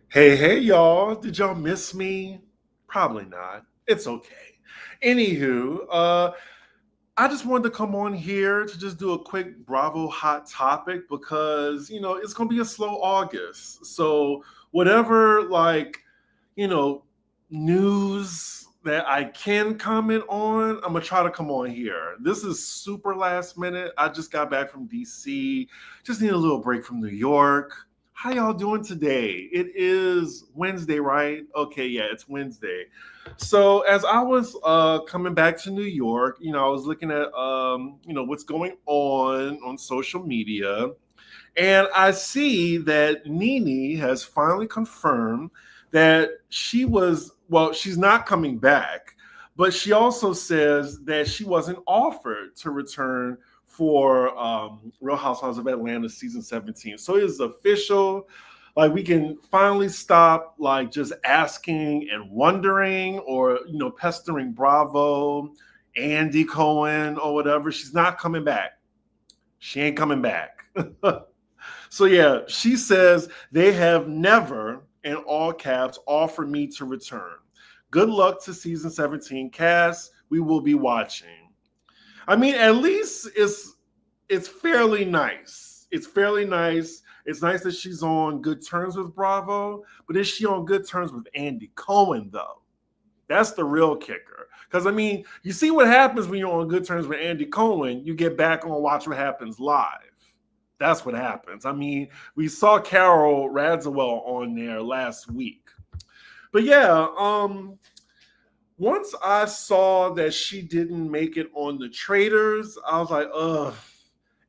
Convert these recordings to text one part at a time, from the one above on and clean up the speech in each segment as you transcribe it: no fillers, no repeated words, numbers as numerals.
Hey, y'all. Did y'all miss me? Probably not. It's okay. Anywho, I just wanted to come on here to just do a quick Bravo hot topic because, it's going to be a slow August. So, whatever, you know, news that I can comment on, I'm going to try to come on here. This is super last minute. I just got back from DC. Just need a little break from New York. How y'all doing today? It is Wednesday, right? Okay, yeah, it's Wednesday. So as I was coming back to New York, I was looking at what's going on social media, and I see that Nene has finally confirmed that she's not coming back, but she also says that she wasn't offered to return for Real Housewives of Atlanta season 17. So it is official. Like we can finally stop like just asking and wondering or pestering Bravo, Andy Cohen or whatever. She's not coming back. She ain't coming back. So yeah, she says they have never, in all caps, offered me to return. Good luck to season 17 cast. We will be watching. I mean, at least it's fairly nice. It's fairly nice. It's nice that she's on good terms with Bravo, but is she on good terms with Andy Cohen though? That's the real kicker. Because I mean, you see what happens when you're on good terms with Andy Cohen. You get back on Watch What Happens Live. That's what happens. I mean, we saw Carol Radziwill on there last week. But yeah, once I saw that she didn't make it on the Traders, I was like, ugh,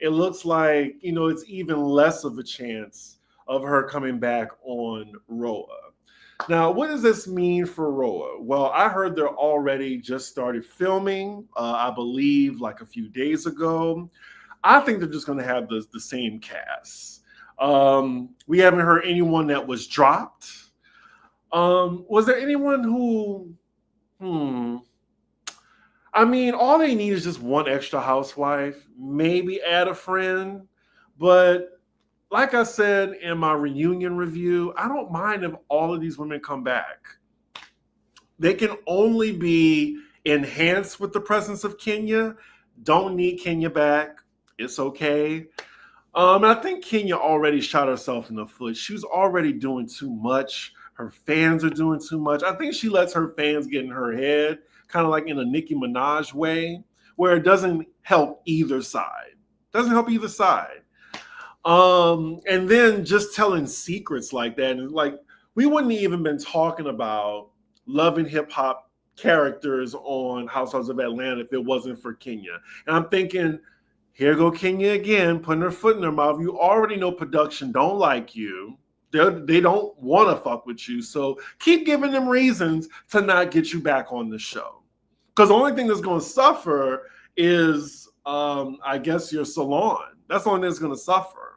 it looks like, it's even less of a chance of her coming back on RHOA. Now, what does this mean for RHOA? Well, I heard they're already just started filming, I believe, like a few days ago. I think they're just going to have the same cast. We haven't heard anyone that was dropped. Was there anyone who? I mean, all they need is just one extra housewife, maybe add a friend. But like I said in my reunion review, I don't mind if all of these women come back. They can only be enhanced with the presence of Kenya. Don't need Kenya back. It's okay. I think Kenya already shot herself in the foot. She was already doing too much. Her fans are doing too much. I think she lets her fans get in her head, kind of like in a Nicki Minaj way, where it doesn't help either side. Doesn't help either side. And then just telling secrets like that, and like we wouldn't even been talking about Love and Hip Hop characters on Housewives of Atlanta if it wasn't for Kenya. And I'm thinking, here go Kenya again, putting her foot in her mouth. You already know production don't like you. They don't want to fuck with you. So keep giving them reasons to not get you back on the show. Because the only thing that's going to suffer is, I guess, your salon. That's the only thing that's going to suffer.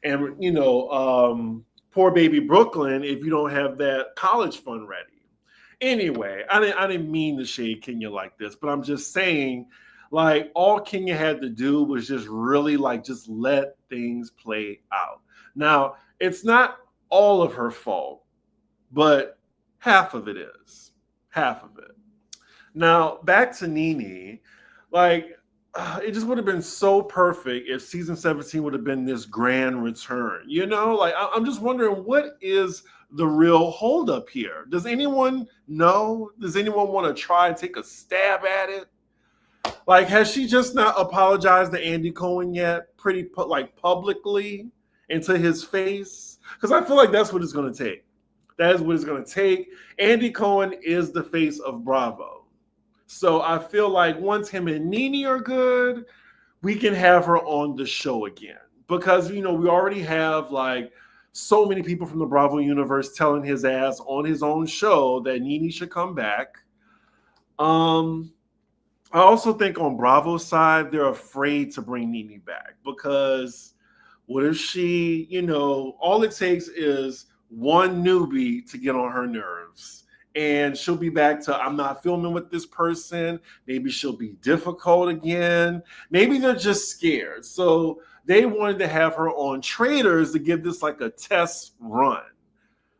And, poor baby Brooklyn if you don't have that college fund ready. Anyway, I didn't mean to shade Kenya like this, but I'm just saying, like, all Kenya had to do was just really, like, just let things play out. Now, it's not all of her fault, but half of it is. Half of it. Now, back to Nene, like, it just would have been so perfect if season 17 would have been this grand return. Like, I'm just wondering, what is the real holdup here? Does anyone know? Does anyone want to try and take a stab at it? Like, has she just not apologized to Andy Cohen yet? Publicly into his face? Because I feel like that's what it's going to take. That is what it's going to take. Andy Cohen is the face of Bravo. So I feel like once him and Nene are good, we can have her on the show again. Because, we already have like so many people from the Bravo universe telling his ass on his own show that Nene should come back. I also think on Bravo's side, they're afraid to bring Nene back because what if she, all it takes is one newbie to get on her nerves and she'll be back to, I'm not filming with this person. Maybe she'll be difficult again. Maybe they're just scared. So they wanted to have her on Traders to give this like a test run.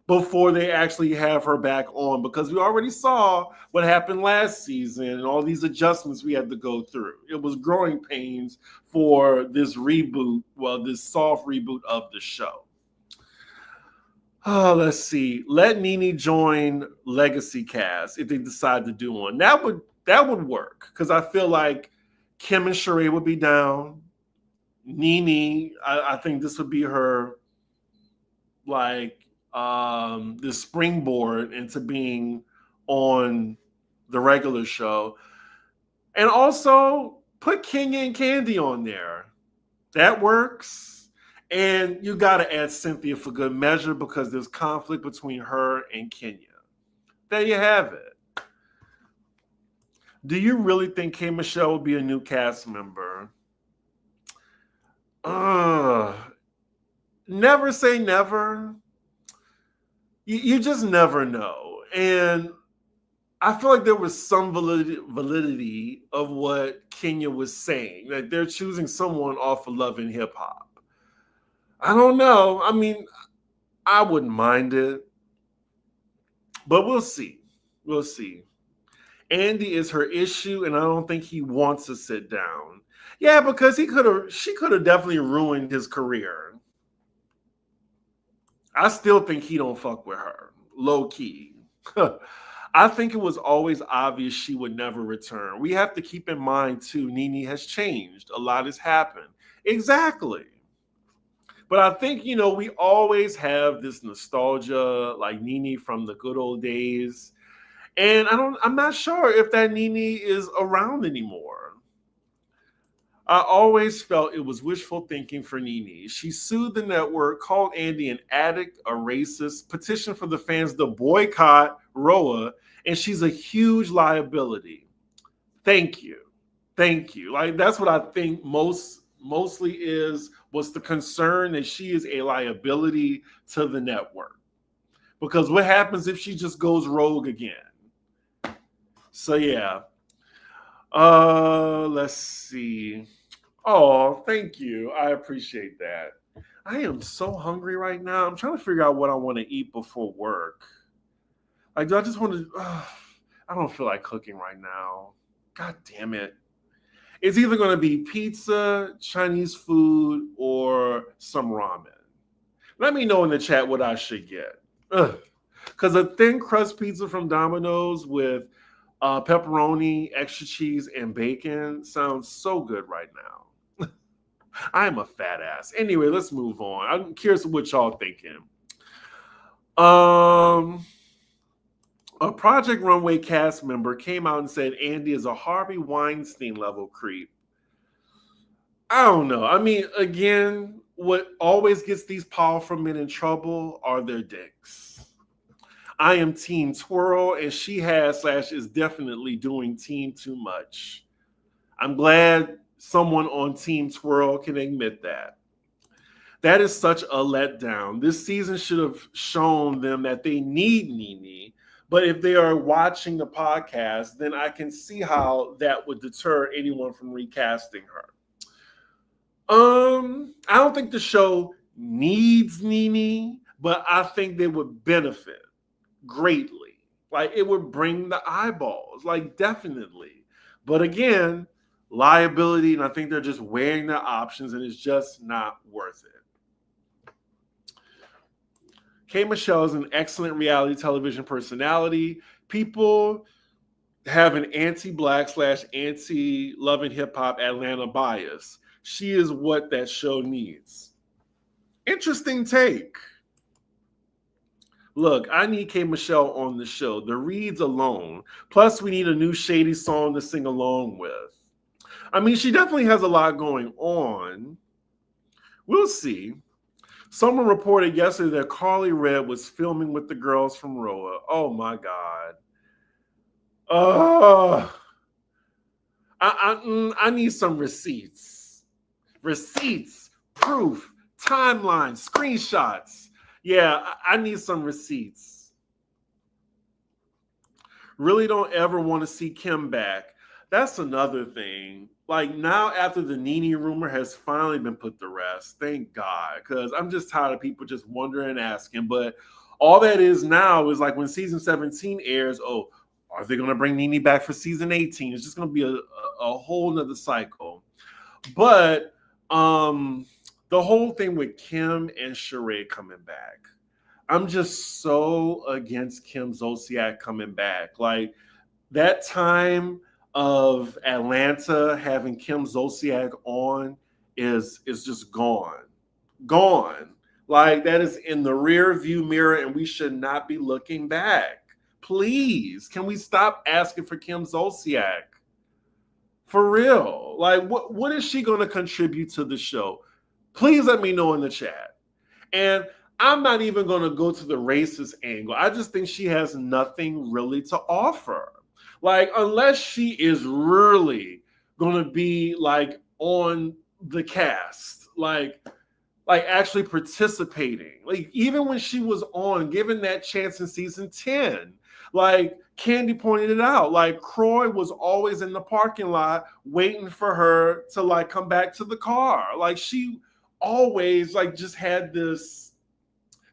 before they actually have her back on, because we already saw what happened last season and all these adjustments we had to go through. It was growing pains for this reboot, well, this soft reboot of the show. Oh, let's see. Let Nene join Legacy Cast if they decide to do one. That would work, because I feel like Kim and Sheree would be down. Nene, I think this would be her, like, the springboard into being on the regular show. And also put Kenya and Kandi on there. That works. And you got to add Cynthia for good measure, because there's conflict between her and Kenya. There you have it. Do you really think K. Michelle will be a new cast member? Never say never. You just never know. And I feel like there was some validity of what Kenya was saying, that they're choosing someone off of Love and Hip Hop. I don't know. I mean, I wouldn't mind it, but we'll see. We'll see. Andy is her issue, and I don't think he wants to sit down. Yeah, because she could have definitely ruined his career. I still think he don't fuck with her, low key. I think it was always obvious she would never return. We have to keep in mind, too, Nene has changed. A lot has happened. Exactly. But I think, we always have this nostalgia, like Nene from the good old days. And I'm not sure if that Nene is around anymore. I always felt it was wishful thinking for Nene. She sued the network, called Andy an addict, a racist, petitioned for the fans to boycott RHOA, and she's a huge liability. Thank you. Like, that's what I think mostly was the concern, that she is a liability to the network. Because what happens if she just goes rogue again? So yeah. Let's see. Oh, thank you. I appreciate that. I am so hungry right now. I'm trying to figure out what I want to eat before work. Like, do I just want to... I don't feel like cooking right now. God damn it. It's either going to be pizza, Chinese food, or some ramen. Let me know in the chat what I should get. Because a thin crust pizza from Domino's with pepperoni, extra cheese, and bacon sounds so good right now. I'm a fat ass. Anyway, let's move on. I'm curious what y'all thinking. A Project Runway cast member came out and said Andy is a Harvey Weinstein level creep. I don't know. I mean, again, what always gets these powerful men in trouble are their dicks. I am Team Twirl, and she is definitely doing Team Too Much. I'm glad someone on Team Twirl can admit that. That is such a letdown. This season should have shown them that they need Nene, but if they are watching the podcast, then I can see how that would deter anyone from recasting her. I don't think the show needs Nene, but I think they would benefit greatly. Like, it would bring the eyeballs, like, definitely. But again, liability, and I think they're just weighing their options, and it's just not worth it. K. Michelle is an excellent reality television personality. People have an anti-black / anti-love and hip-hop Atlanta bias. She is what that show needs. Interesting take. Look, I need K. Michelle on the show. The reads alone. Plus, we need a new Shady song to sing along with. I mean, she definitely has a lot going on. We'll see. Someone reported yesterday that Carly Red was filming with the girls from RHOA. Oh, my God. I need some receipts. Receipts, proof, timeline, screenshots. Yeah, I need some receipts. Really don't ever want to see Kim back. That's another thing. Like, now after the Nene rumor has finally been put to rest, thank God, because I'm just tired of people just wondering and asking. But All that is now is like when season 17 airs, oh, are they going to bring Nene back for season 18? It's just going to be a whole nother cycle. But the whole thing with Kim and Sheree coming back, I'm just so against Kim Zolciak coming back. Like that time of Atlanta having Kim Zolciak on is just gone. Like that is in the rear view mirror, and we should not be looking back. Please, can we stop asking for Kim Zolciak? For real. Like, what is she going to contribute to the show? Please let me know in the chat. And I'm not even going to go to the racist angle. I just think she has nothing really to offer. Like, unless she is really going to be like on the cast, like actually participating. Like, even when she was on, given that chance in season 10, like Kandi pointed it out, like Croy was always in the parking lot waiting for her to like come back to the car. Like she always like just had this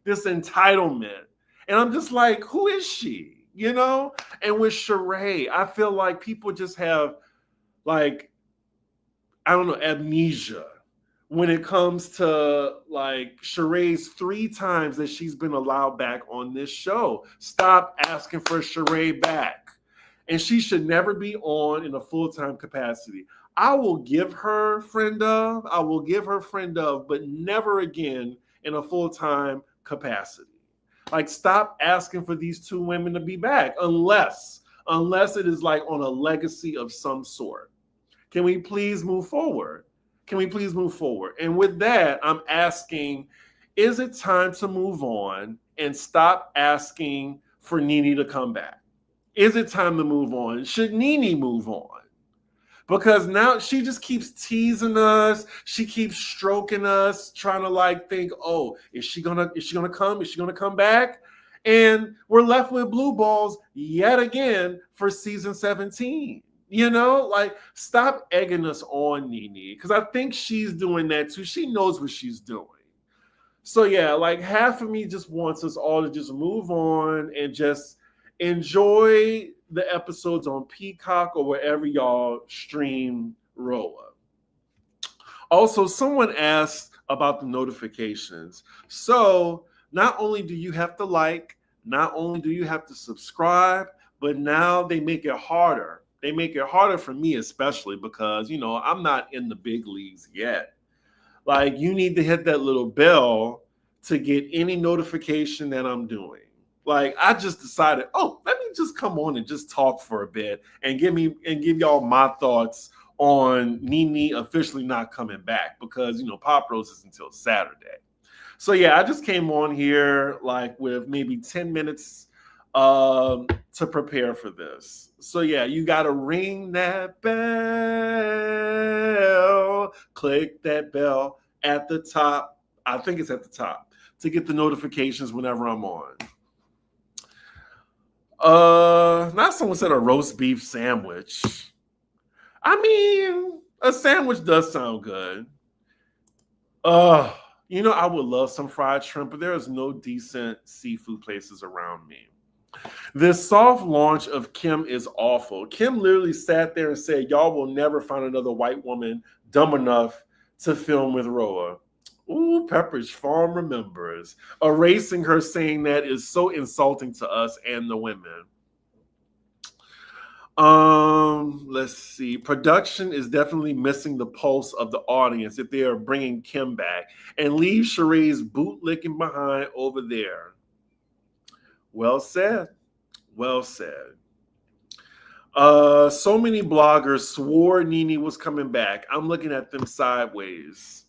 entitlement. And I'm just like, who is she? You know? And with Sheree, I feel like people just have like, I don't know, amnesia when it comes to like Sheree's 3 times that she's been allowed back on this show. Stop asking for Sheree back. And she should never be on in a full-time capacity. I will give her friend of, but never again in a full-time capacity. Like, stop asking for these 2 women to be back unless it is like on a legacy of some sort. Can we please move forward? And with that, I'm asking, is it time to move on and stop asking for Nene to come back? Is it time to move on? Should Nene move on? Because now she just keeps teasing us. She keeps stroking us, trying to like think, oh, is she gonna come? Is she gonna come back? And we're left with blue balls yet again for season 17. You know, like stop egging us on, Nene, because I think she's doing that too. She knows what she's doing. So yeah, like half of me just wants us all to just move on and just enjoy the episodes on Peacock or wherever y'all stream RHOA. Also, someone asked about the notifications. So not only do you have to like, not only do you have to subscribe, but now they make it harder. They make it harder for me, especially because, you know, I'm not in the big leagues yet. Like, you need to hit that little bell to get any notification that I'm doing. Like, I just decided, oh, let me just come on and just talk for a bit and give y'all my thoughts on Nene officially not coming back because, you know, Pop Rose is until Saturday. So yeah, I just came on here like with maybe 10 minutes to prepare for this. So yeah, you got to ring that bell, click that bell at the top. I think it's at the top to get the notifications whenever I'm on. Now someone said a roast beef sandwich. I mean, a sandwich does sound good. You know, I would love some fried shrimp, but there is no decent seafood places around me. This soft launch of Kim is awful. Kim literally sat there and said, y'all will never find another white woman dumb enough to film with RHOA. Ooh, Pepperidge Farm remembers. Erasing her saying that is so insulting to us and the women. Let's see. Production is definitely missing the pulse of the audience if they are bringing Kim back and leave Sheree's bootlicking behind over there. Well said. Well said. So many bloggers swore Nene was coming back. I'm looking at them sideways.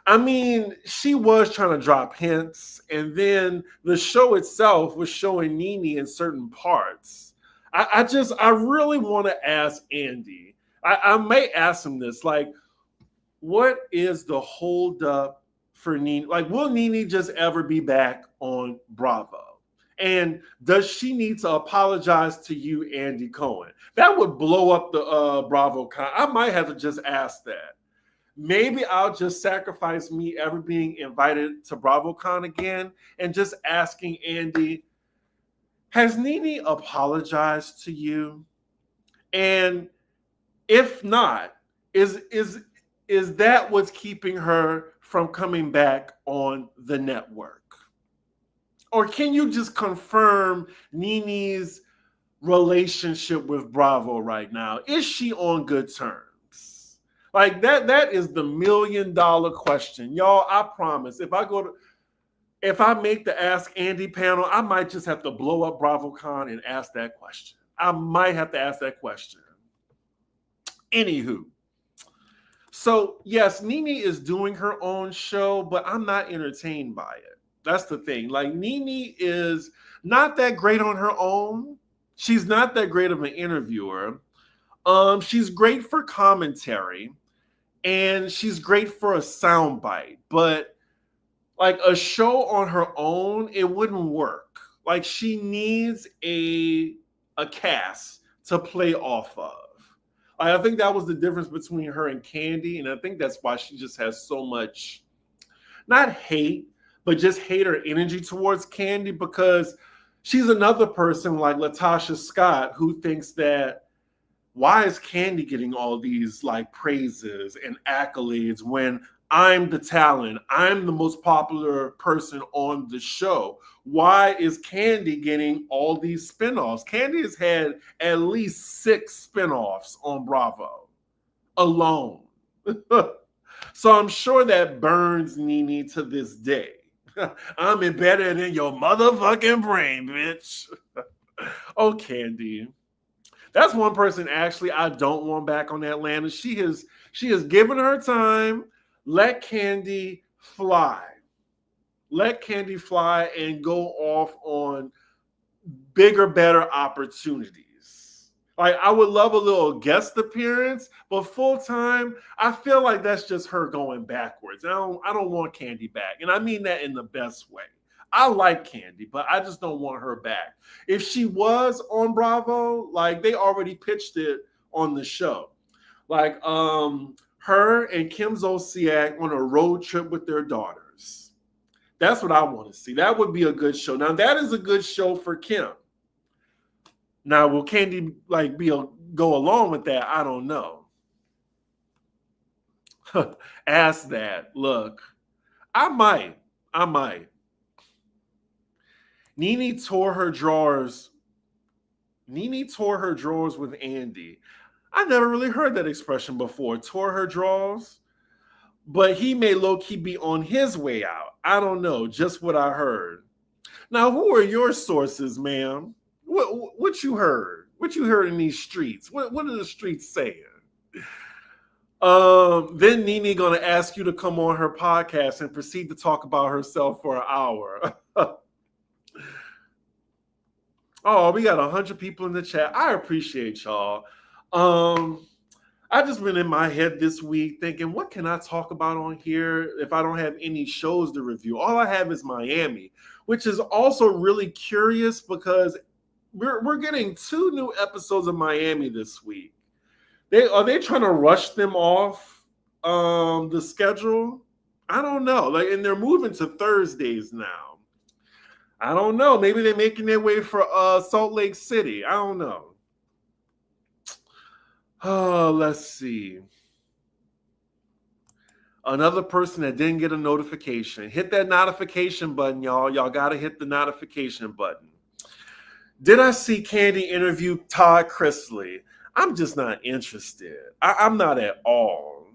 I mean, she was trying to drop hints, and then the show itself was showing Nene in certain parts. I really want to ask Andy. I may ask him this, like, what is the holdup for Nene? Like, will Nene just ever be back on Bravo? And does she need to apologize to you, Andy Cohen? That would blow up the Bravo. I might have to just ask that. maybe I'll just sacrifice me ever being invited to BravoCon again and just asking Andy, has Nene apologized to you? And if not, is that what's keeping her from coming back on the network? Or can you just confirm Nene's relationship with Bravo right now? Is she on good terms? Like that is the $1 million question. Y'all, I promise, if I make the Ask Andy panel, I might just have to blow up BravoCon and ask that question. I might have to ask that question. Anywho, so yes, Nene is doing her own show, but I'm not entertained by it. That's the thing. Like, Nene is not that great on her own. She's not that great of an interviewer. She's great for commentary, and she's great for a soundbite. But like a show on her own, it wouldn't work. Like, she needs a cast to play off of. I think that was the difference between her and Kandi, and I think that's why she just has so much, not hate, but just hater energy towards Kandi, because she's another person like Latasha Scott who thinks that, why is Kandi getting all these like praises and accolades when I'm the talent, I'm the most popular person on the show? Why is Kandi getting all these spinoffs? Kandi has had at least 6 spinoffs on Bravo alone. So I'm sure that burns Nene to this day. I'm embedded in your motherfucking brain, bitch. Oh, Kandi. That's one person actually I don't want back on Atlanta. She has given her time. Let Kandi fly. Let Kandi fly and go off on bigger, better opportunities. Like, I would love a little guest appearance, but full time, I feel like that's just her going backwards. I don't want Kandi back, and I mean that in the best way. I like Kandi, but I just don't want her back. If she was on Bravo, like, they already pitched it on the show, like her and Kim Zolciak on a road trip with their daughters. That's what I want to see. That would be a good show. Now, that is a good show for Kim. Now, will Kandi like go along with that? I don't know. Ask that. Look, I might. Nene tore her drawers with Andy. I never really heard that expression before. Tore her drawers. But he may low-key be on his way out. I don't know. Just what I heard. Now, who are your sources, ma'am? What you heard? What you heard in these streets? What are the streets saying? Then Nene gonna ask you to come on her podcast and proceed to talk about herself for an hour. Oh, we got 100 people in the chat. I appreciate y'all. I just been in my head this week thinking, what can I talk about on here if I don't have any shows to review? All I have is Miami, which is also really curious because we're getting 2 new episodes of Miami this week. Are they trying to rush them off the schedule? I don't know. Like, and they're moving to Thursdays now. I don't know. Maybe they're making their way for Salt Lake City. I don't know. Oh, let's see. Another person that didn't get a notification. Hit that notification button, y'all. Y'all got to hit the notification button. Did I see Kandi interview Todd Chrisley? I'm just not interested. I'm not at all.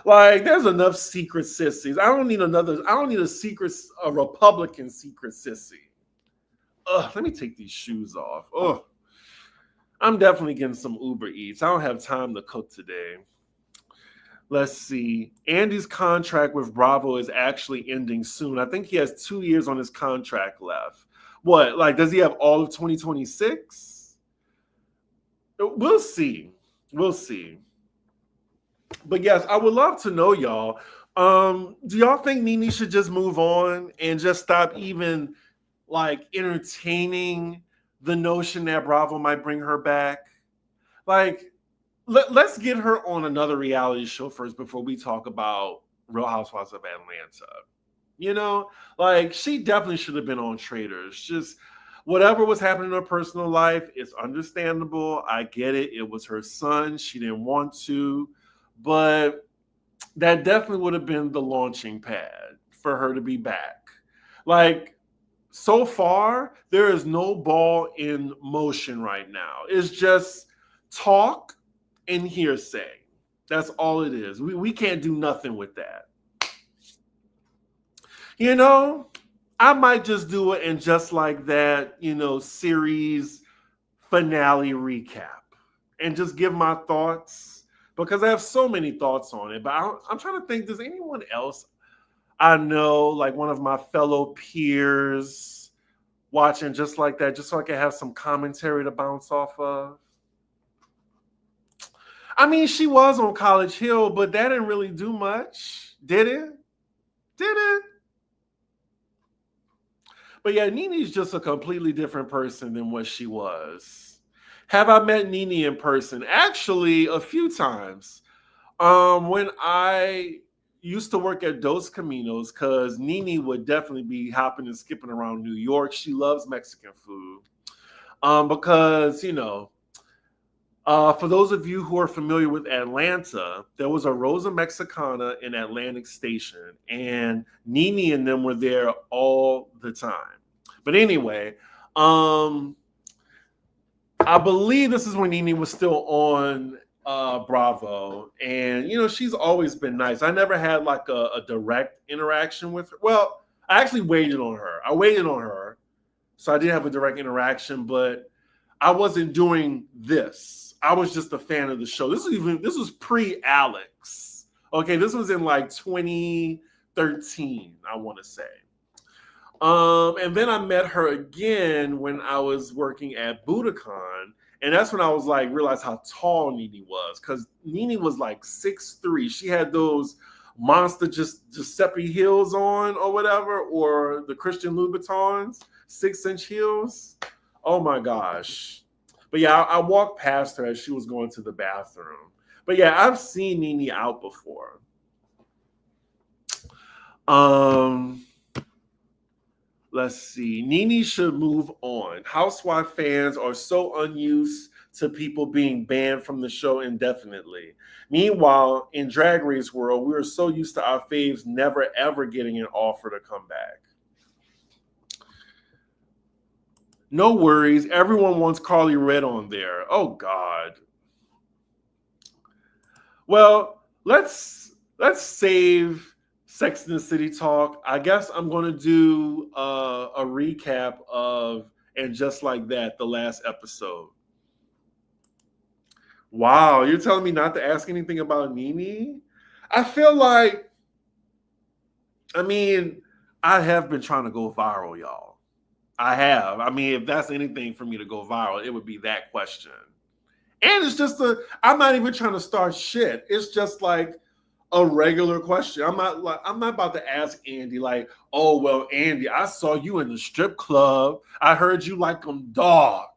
Like, there's enough secret sissies. I don't need a Republican secret sissy. Ugh, let me take these shoes off. Ugh. I'm definitely getting some Uber Eats. I don't have time to cook today. Let's see. Andy's contract with Bravo is actually ending soon. I think he has 2 years on his contract left. What? Like, does he have all of 2026? We'll see. We'll see. But yes, I would love to know, y'all. Do y'all think Nene should just move on and just stop even like entertaining the notion that Bravo might bring her back? Like, let's get her on another reality show first before we talk about Real Housewives of Atlanta. You know, like she definitely should have been on Traders. Just whatever was happening in her personal life, it's understandable. I get it. It was her son. She didn't want to, but that definitely would have been the launching pad for her to be back. Like, so far, there is no ball in motion right now. It's just talk and hearsay. That's all it is. We can't do nothing with that. You know, I might just do it and just like that, series finale recap and just give my thoughts because I have so many thoughts on it. But I'm trying to think, does anyone else I know, like one of my fellow peers, watching just like that, just so I can have some commentary to bounce off of? I mean, she was on College Hill, but that didn't really do much, did it? Did it? But yeah, Nene's just a completely different person than what she was. Have I met Nene in person? Actually, a few times. When I used to work at Dos Caminos, because Nene would definitely be hopping and skipping around New York. She loves Mexican food. Because, for those of you who are familiar with Atlanta, there was a Rosa Mexicana in Atlantic Station, and Nene and them were there all the time. But anyway, I believe this is when Nene was still on Bravo, and she's always been nice. I never had like a direct interaction with her. Well, I actually waited on her. So I did have a direct interaction, but I wasn't doing this. I was just a fan of the show. This was pre-Alex. Okay, this was in like 2013, I want to say. And then I met her again when I was working at Budokan. And that's when I was like, realized how tall Nene was. Because Nene was like 6'3". She had those monster Giuseppe heels on or whatever, or the Christian Louboutins, 6-inch heels. Oh my gosh. But yeah, I walked past her as she was going to the bathroom. But yeah, I've seen Nene out before. Let's see. Nene should move on. Housewife fans are so unused to people being banned from the show indefinitely. Meanwhile, in Drag Race world, we are so used to our faves never ever getting an offer to come back. No worries. Everyone wants Carly Red on there. Oh God. Well, let's save Sex in the City talk. I guess I'm going to do a recap of And Just Like That, the last episode. Wow, you're telling me not to ask anything about Nene? I feel like, I have been trying to go viral, y'all. I have. If that's anything for me to go viral, it would be that question. And it's just I'm not even trying to start shit. It's just like a regular question. I'm not about to ask Andy like, oh, well, Andy, I saw you in the strip club. I heard you like them dark.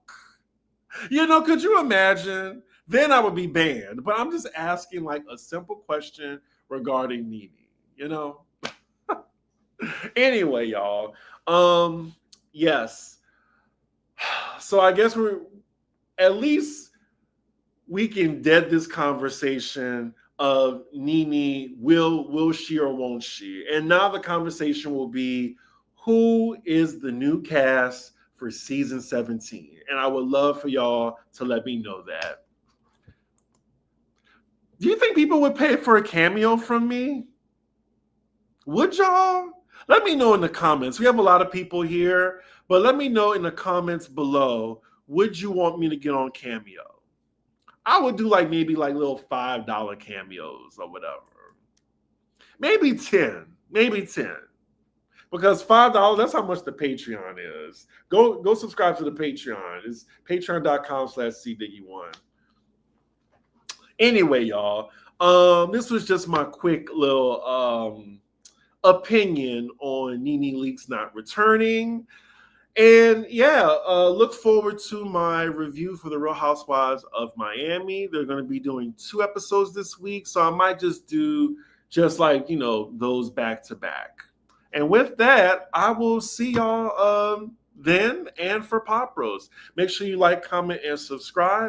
Could you imagine? Then I would be banned. But I'm just asking like a simple question regarding Nene, Anyway, y'all. Yes. So I guess we can dead this conversation of Nene, will she or won't she? And now the conversation will be, who is the new cast for season 17? And I would love for y'all to let me know that. Do you think people would pay for a cameo from me? Would y'all? Let me know in the comments. We have a lot of people here, but let me know in the comments below, would you want me to get on Cameo? I would do maybe little $5 cameos or whatever. Maybe 10. Because $5, that's how much the Patreon is. Go subscribe to the Patreon. It's patreon.com/cdiggy1. Anyway, y'all, this was just my quick little opinion on Nene Leakes not returning. And yeah, look forward to my review for the Real Housewives of Miami. They're going to be doing 2 episodes this week, so I might just do just like those back to back. And with that, I will see y'all then. And for Pop Roast, make sure you like, comment, and subscribe.